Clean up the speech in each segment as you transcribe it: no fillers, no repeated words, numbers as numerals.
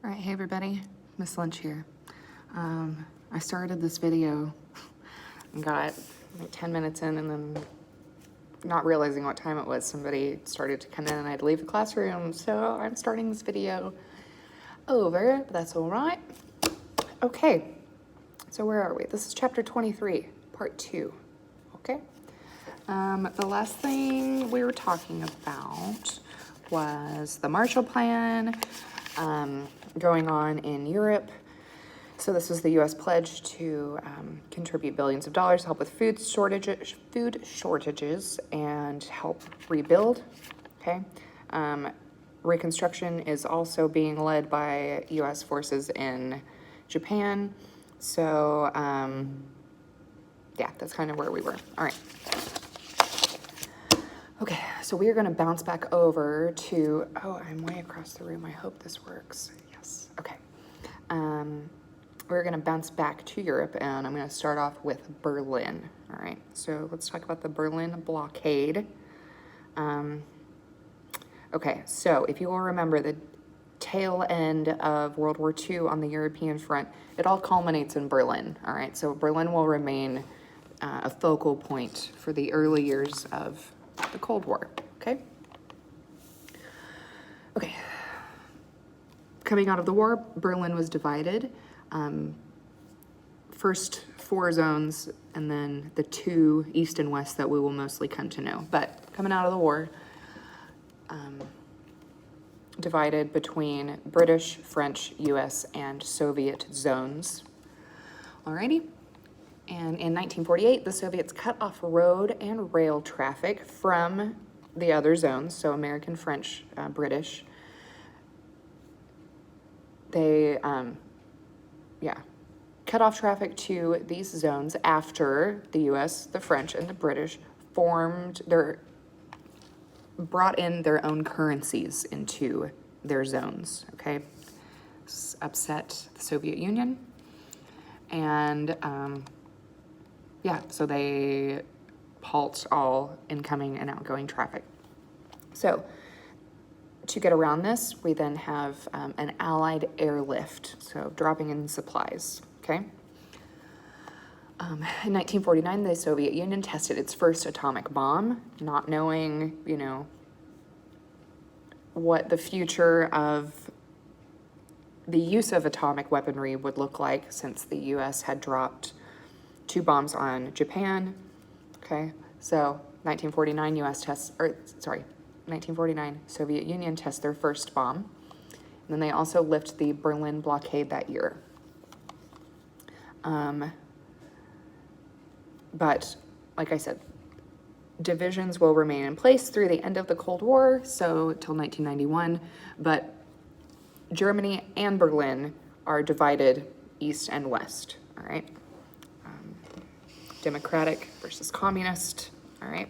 All right, hey everybody, Miss Lynch here. I started this video and got like 10 minutes in, and then not realizing what time it was, somebody started to come in and I had to leave the classroom, so I'm starting this video over, but that's all right. Okay, so where are we? This is chapter 23, part 2, okay? The last thing we were talking about was the Marshall Plan, going on in Europe. So this was the U.S. pledge to contribute billions of dollars to help with food shortages and help rebuild. Okay, reconstruction is also being led by U.S. forces in Japan. So yeah, that's kind of where we were. All right. Okay, so we are going to bounce back over to, oh, I'm way across the room. I hope this works. Yes, okay. We're going to bounce back to Europe, and I'm going to start off with Berlin. All right, so let's talk about the Berlin blockade. Okay, so if you will remember the tail end of World War II on the European front, it all culminates in Berlin. All right, so Berlin will remain a focal point for the early years of the Cold War, okay? Okay. Coming out of the war, Berlin was divided. First 4 zones, and then the 2 east and west that we will mostly come to know. But coming out of the war, divided between British, French, US, and Soviet zones. Alrighty. And in 1948, the Soviets cut off road and rail traffic from the other zones, so American, French, British. They, cut off traffic to these zones after the US, the French, and the British brought in their own currencies into their zones, okay? This upset the Soviet Union. And, so they halt all incoming and outgoing traffic. So to get around this, we then have an Allied airlift, so dropping in supplies, okay? In 1949, the Soviet Union tested its first atomic bomb, not knowing, what the future of the use of atomic weaponry would look like, since the U.S. had dropped 2 bombs on Japan. Okay, so 1949 Soviet Union tests their first bomb. And then they also lift the Berlin blockade that year. But like I said, divisions will remain in place through the end of the Cold War, so till 1991. But Germany and Berlin are divided east and west, all right? Democratic versus communist, all right?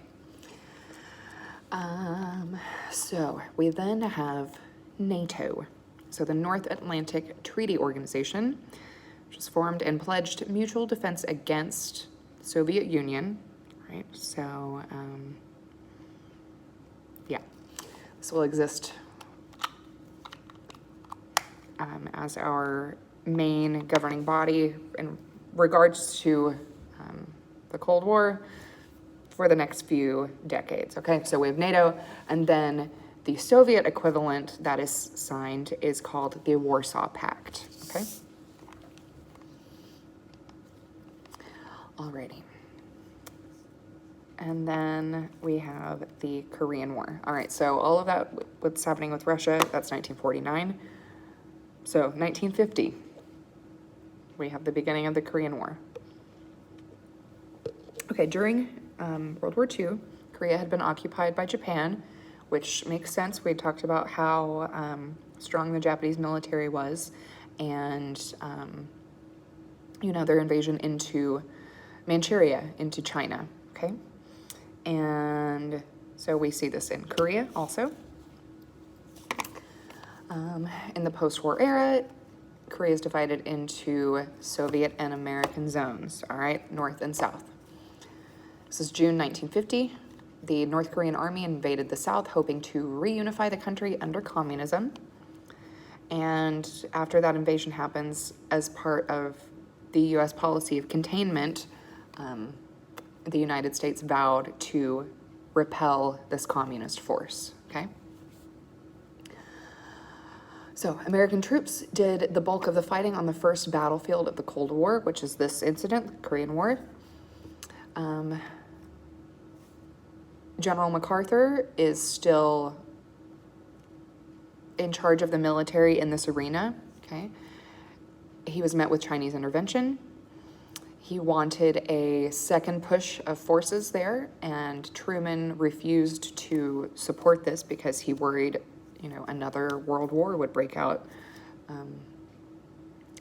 So we then have NATO, so the North Atlantic Treaty Organization, which was formed and pledged mutual defense against the Soviet Union, right? So, this will exist as our main governing body in regards to the Cold War for the next few decades, okay? So we have NATO, and then the Soviet equivalent that is signed is called the Warsaw Pact, okay? Alrighty. And then we have the Korean War. All right, so all of that, what's happening with Russia, that's 1949. So 1950, we have the beginning of the Korean War. Okay, during World War II, Korea had been occupied by Japan, which makes sense. We talked about how strong the Japanese military was, and their invasion into Manchuria, into China, okay? And so we see this in Korea also. In the post-war era, Korea is divided into Soviet and American zones, all right, north and south. This is June 1950. The North Korean army invaded the south, hoping to reunify the country under communism. And after that invasion happens, as part of the US policy of containment, the United States vowed to repel this communist force, okay? So American troops did the bulk of the fighting on the first battlefield of the Cold War, which is this incident, the Korean War. General MacArthur is still in charge of the military in this arena, okay? He was met with Chinese intervention. He wanted a second push of forces there, and Truman refused to support this because he worried, you know, another world war would break out,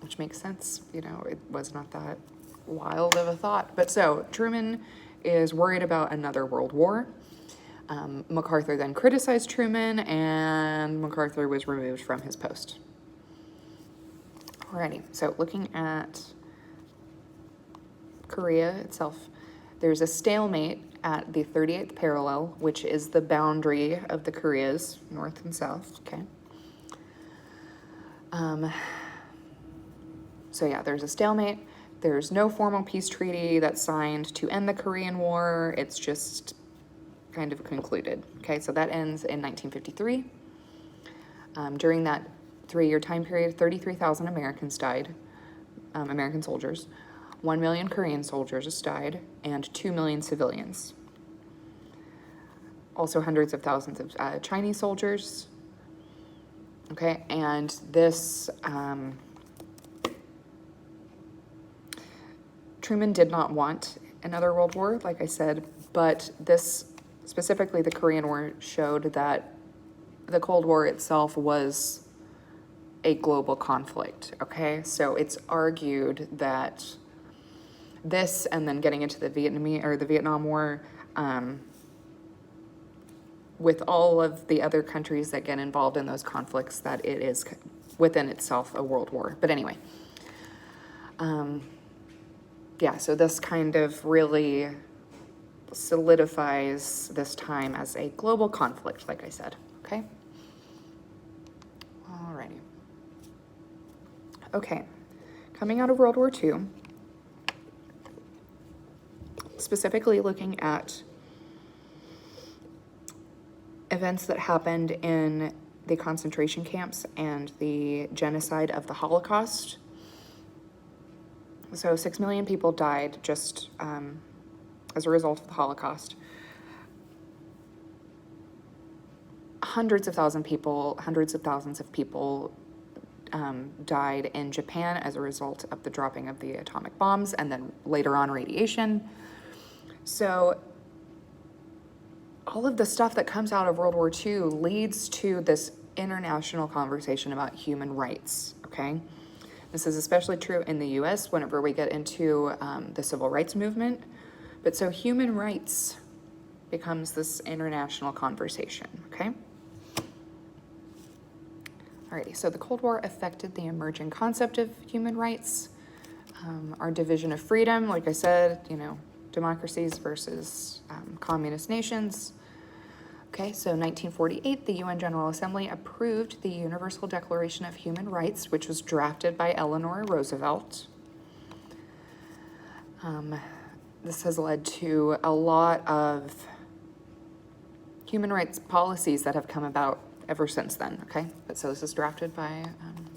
which makes sense. You know, it was not that wild of a thought. But so Truman is worried about another world war. MacArthur then criticized Truman, and MacArthur was removed from his post. Alrighty, so looking at Korea itself, there's a stalemate at the 38th parallel, which is the boundary of the Koreas, north and south, okay? So yeah, there's a stalemate. There's no formal peace treaty that's signed to end the Korean War. It's just kind of concluded, okay? So that ends in 1953. During that 3-year time period, 33,000 Americans died, American soldiers. 1 million Korean soldiers died, and 2 million civilians. Also hundreds of thousands of Chinese soldiers. Okay, and this, Truman did not want another world war, like I said, but this, specifically the Korean War, showed that the Cold War itself was a global conflict, okay? So it's argued that this, and then getting into the Vietnam War, with all of the other countries that get involved in those conflicts, that it is within itself a world war. But anyway, yeah, so this kind of really solidifies this time as a global conflict, like I said, okay? Alrighty. Okay, coming out of World War II, specifically looking at events that happened in the concentration camps and the genocide of the Holocaust. So 6 million people died just as a result of the Holocaust. Hundreds of thousands of people died in Japan as a result of the dropping of the atomic bombs, and then later on radiation. So all of the stuff that comes out of World War II leads to this international conversation about human rights, okay? This is especially true in the US whenever we get into the civil rights movement. But so human rights becomes this international conversation, okay? Alrighty, so the Cold War affected the emerging concept of human rights. Our division of freedom, like I said, you know, democracies versus communist nations. Okay, so 1948, the UN General Assembly approved the Universal Declaration of Human Rights, which was drafted by Eleanor Roosevelt. This has led to a lot of human rights policies that have come about ever since then, okay? But so this is drafted by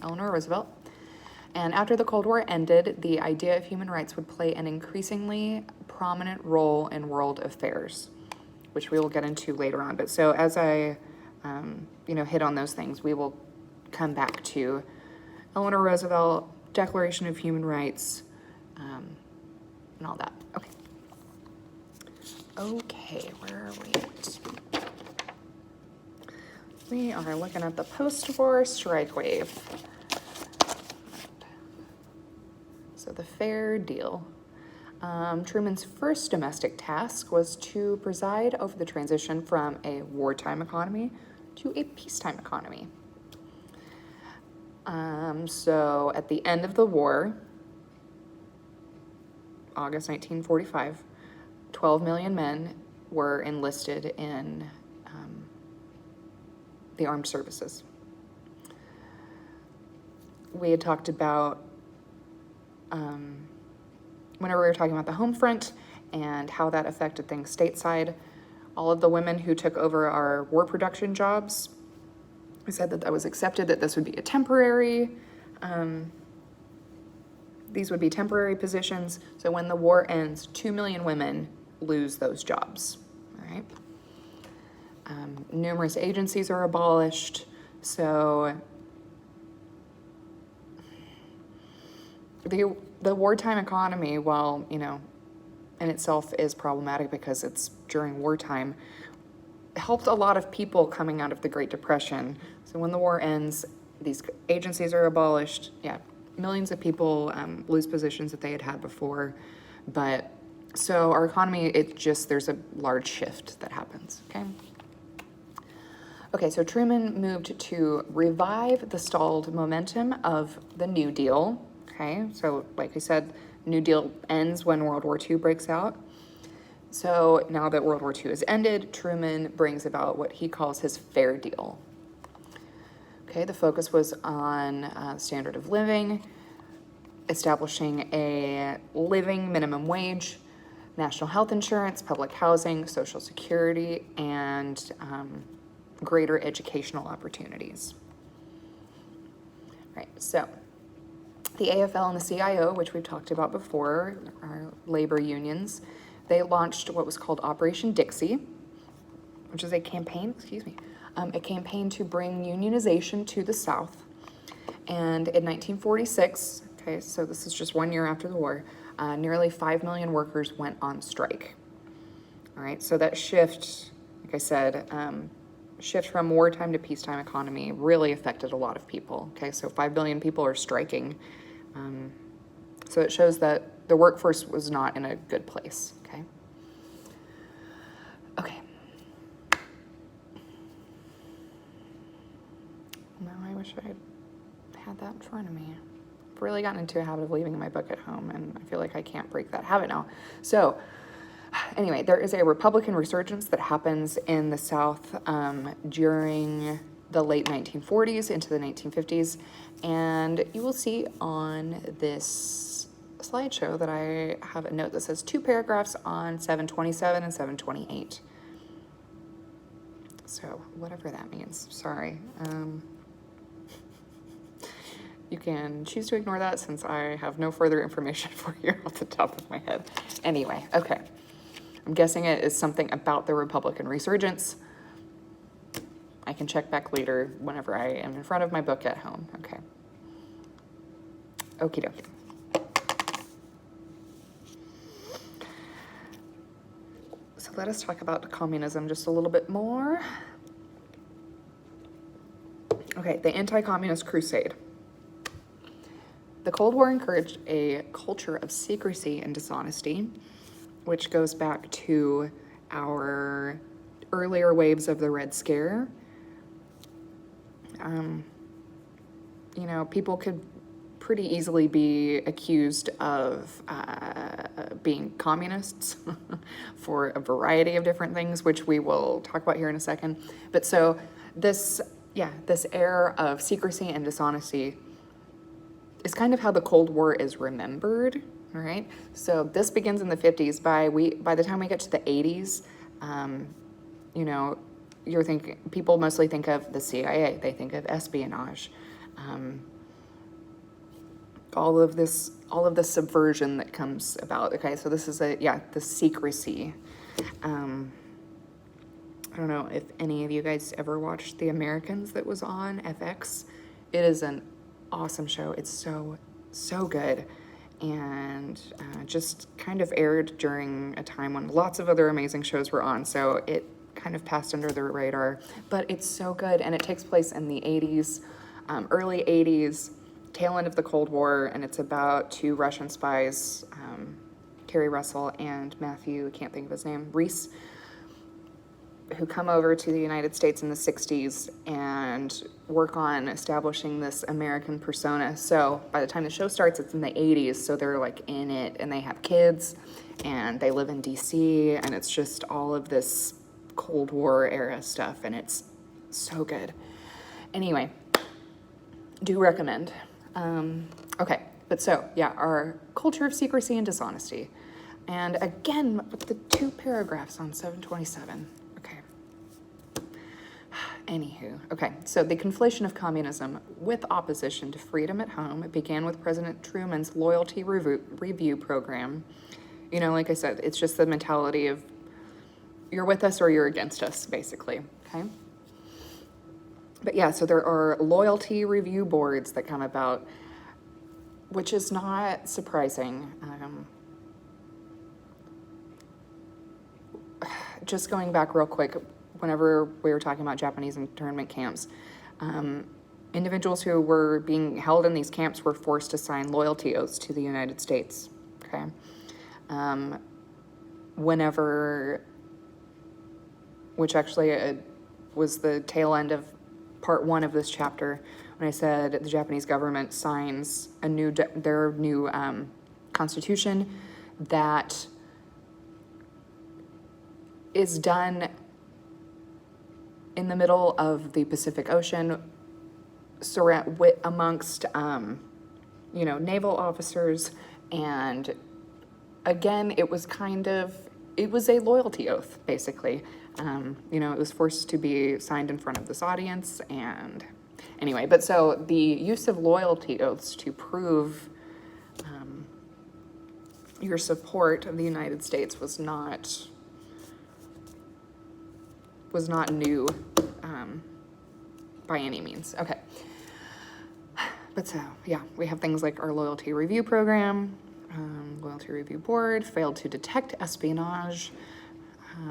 Eleanor Roosevelt. And after the Cold War ended, the idea of human rights would play an increasingly prominent role in world affairs, which we will get into later on. But so as I, hit on those things, we will come back to Eleanor Roosevelt, Declaration of Human Rights, and all that. Okay. Okay, where are we at? We are looking at the post-war strike wave. So the fair deal. Truman's first domestic task was to preside over the transition from a wartime economy to a peacetime economy. So at the end of the war, August 1945, 12 million men were enlisted in the armed services. we had talked about, whenever we were talking about the home front and how that affected things stateside, all of the women who took over our war production jobs, we said that that was accepted, that this would be a temporary, these would be temporary positions. So when the war ends, 2 million women lose those jobs, all right? Numerous agencies are abolished. So the wartime economy, while, you know, in itself is problematic because it's during wartime, helped a lot of people coming out of the Great Depression. So when the war ends, these agencies are abolished. Yeah, millions of people lose positions that they had had before. But so our economy, there's a large shift that happens, okay? Okay, so Truman moved to revive the stalled momentum of the New Deal, okay? So like I said, New Deal ends when World War II breaks out. So now that World War II has ended, Truman brings about what he calls his Fair Deal. Okay, the focus was on standard of living, establishing a living minimum wage, national health insurance, public housing, Social Security, and greater educational opportunities. Right, so the AFL and the CIO, which we've talked about before, are labor unions. They launched what was called Operation Dixie, which is a campaign to bring unionization to the South. And in 1946, okay, so this is just 1 year after the war, nearly 5 million workers went on strike. All right, so that shift, like I said, shift from wartime to peacetime economy really affected a lot of people. Okay, so 5 billion people are striking. So it shows that the workforce was not in a good place. Okay. Okay. Now I wish I had that in front of me. I've really gotten into a habit of leaving my book at home, and I feel like I can't break that habit now. So anyway, there is a Republican resurgence that happens in the South during the late 1940s into the 1950s, and you will see on this slideshow that I have a note that says 2 paragraphs on 727 and 728. So whatever that means, sorry. You can choose to ignore that since I have no further information for you off the top of my head. Anyway, okay. I'm guessing it is something about the Republican resurgence. I can check back later whenever I am in front of my book at home. Okay. Okie dokie. So let us talk about communism just a little bit more. Okay, the anti-communist crusade. The Cold War encouraged a culture of secrecy and dishonesty, which goes back to our earlier waves of the Red Scare. You know, people could pretty easily be accused of being communists for a variety of different things, which we will talk about here in a second. But so this air of secrecy and dishonesty is kind of how the Cold War is remembered, all right? So this begins in the 50s. By the time we get to the 80s, you know, people mostly think of the CIA. They think of espionage. All of this subversion that comes about. Okay, so this is the secrecy. I don't know if any of you guys ever watched The Americans that was on FX. It is an awesome show. It's so good, and just kind of aired during a time when lots of other amazing shows were on, so it kind of passed under the radar, but it's so good. And it takes place in the 80s, early 80s, tail end of the Cold War, and it's about 2 Russian spies, Kerry Russell and Matthew, I can't think of his name, Reese, who come over to the United States in the 60s and work on establishing this American persona. So by the time the show starts, it's in the 80s, so they're like in it, and they have kids, and they live in DC, and it's just all of this Cold War era stuff, and it's so good. Anyway, do recommend. Okay, but so, yeah, our culture of secrecy and dishonesty. And again, with the 2 paragraphs on 727. Okay. Anywho, okay, so the conflation of communism with opposition to freedom at home began with President Truman's loyalty review program. You know, like I said, it's just the mentality of you're with us or you're against us, basically, okay? But yeah, so there are loyalty review boards that come about, which is not surprising. Just going back real quick, whenever we were talking about Japanese internment camps, individuals who were being held in these camps were forced to sign loyalty oaths to the United States, okay? Which actually was the tail end of part 1 of this chapter, when I said the Japanese government signs their new constitution that is done in the middle of the Pacific Ocean, amongst naval officers, and again, it was a loyalty oath, basically. It was forced to be signed in front of this audience, and anyway, but so the use of loyalty oaths to prove your support of the United States was not new by any means. Okay. But so, yeah, we have things like our loyalty review program, loyalty review board failed to detect espionage,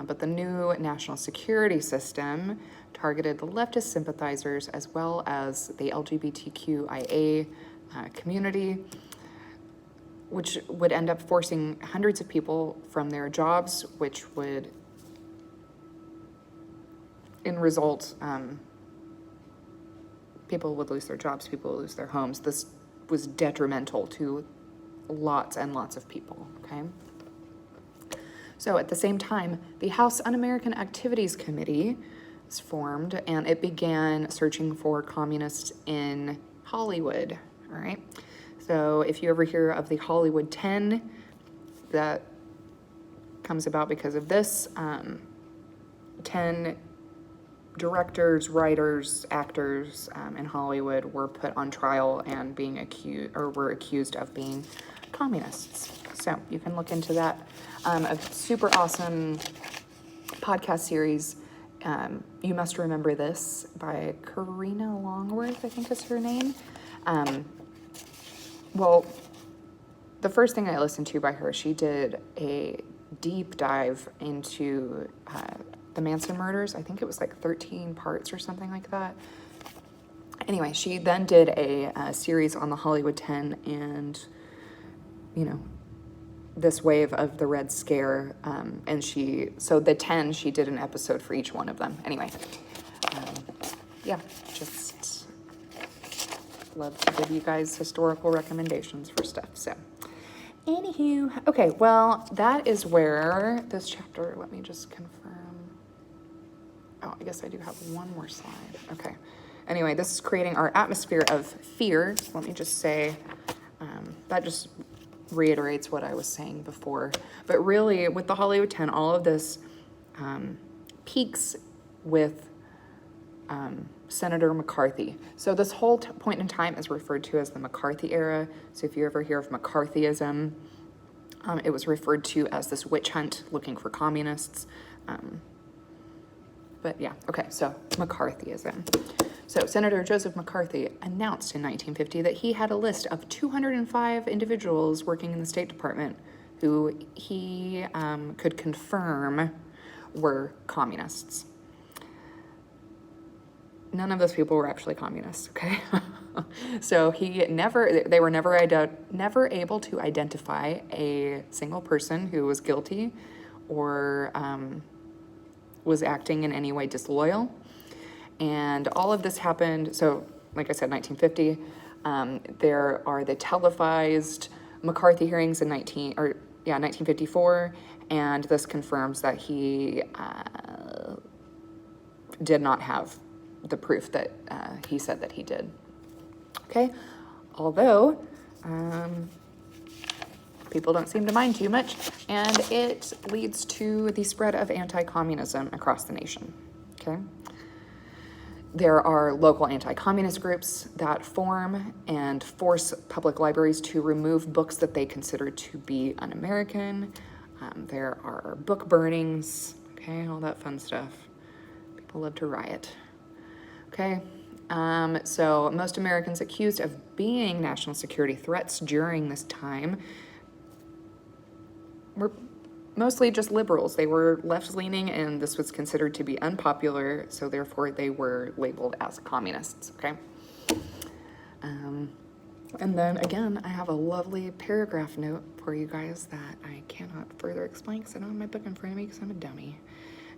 but the new national security system targeted the leftist sympathizers as well as the LGBTQIA community, which would end up forcing hundreds of people from their jobs, which would, in result, people would lose their jobs, people would lose their homes. This was detrimental to lots and lots of people, okay? So at the same time, the House Un-American Activities Committee was formed, and it began searching for communists in Hollywood, all right? So if you ever hear of the Hollywood 10, that comes about because of this. 10 directors, writers, actors in Hollywood were put on trial and were accused of being communists. So you can look into that. A super awesome podcast series, You Must Remember This, by Karina Longworth, I think is her name. Well, the first thing I listened to by her, she did a deep dive into the Manson murders. I think it was like 13 parts or something like that. Anyway, she then did a series on the Hollywood 10 and, this wave of the Red Scare. And so the 10, she did an episode for each one of them. Anyway, just love to give you guys historical recommendations for stuff. So, anywho, okay, well, that is where this chapter, let me just confirm. Oh, I guess I do have one more slide. Okay. Anyway, this is creating our atmosphere of fear. Let me just say, that just reiterates what I was saying before. But really, with the Hollywood 10, all of this peaks with Senator McCarthy. So this whole point in time is referred to as the McCarthy era. So if you ever hear of McCarthyism, it was referred to as this witch hunt looking for communists. But yeah, okay, so McCarthyism. So Senator Joseph McCarthy announced in 1950 that he had a list of 205 individuals working in the State Department who he could confirm were communists. None of those people were actually communists, okay? So they were never able to identify a single person who was guilty or was acting in any way disloyal. And all of this happened, so like I said, 1950. There are the televised McCarthy hearings in 1954, and this confirms that he did not have the proof that he said that he did. Okay, although people don't seem to mind too much, and it leads to the spread of anti-communism across the nation, okay? There are local anti-communist groups that form and force public libraries to remove books that they consider to be un-American. There are book burnings, okay, all that fun stuff. People love to riot, okay? So most Americans accused of being national security threats during this time were mostly just liberals. They were left-leaning, and this was considered to be unpopular, so therefore they were labeled as communists, okay? And then again, I have a lovely paragraph note for you guys that I cannot further explain because I don't have my book in front of me because I'm a dummy.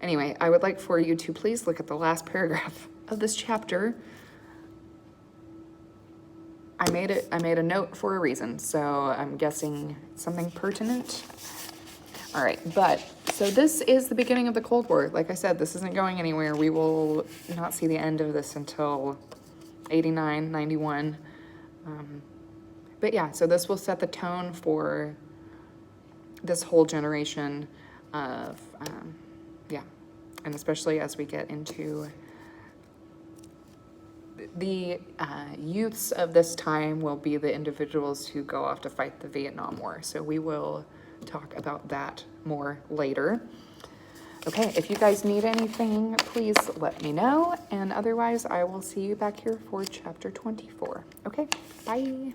Anyway, I would like for you to please look at the last paragraph of this chapter. I made a note for a reason, so I'm guessing something pertinent. All right, so this is the beginning of the Cold War. Like I said, this isn't going anywhere. We will not see the end of this until 89, 91. But yeah, so this will set the tone for this whole generation of, yeah, and especially as we get into the youths of this time will be the individuals who go off to fight the Vietnam War. So we will talk about that more later. Okay, if you guys need anything, please let me know. And otherwise, I will see you back here for chapter 24. Okay, bye.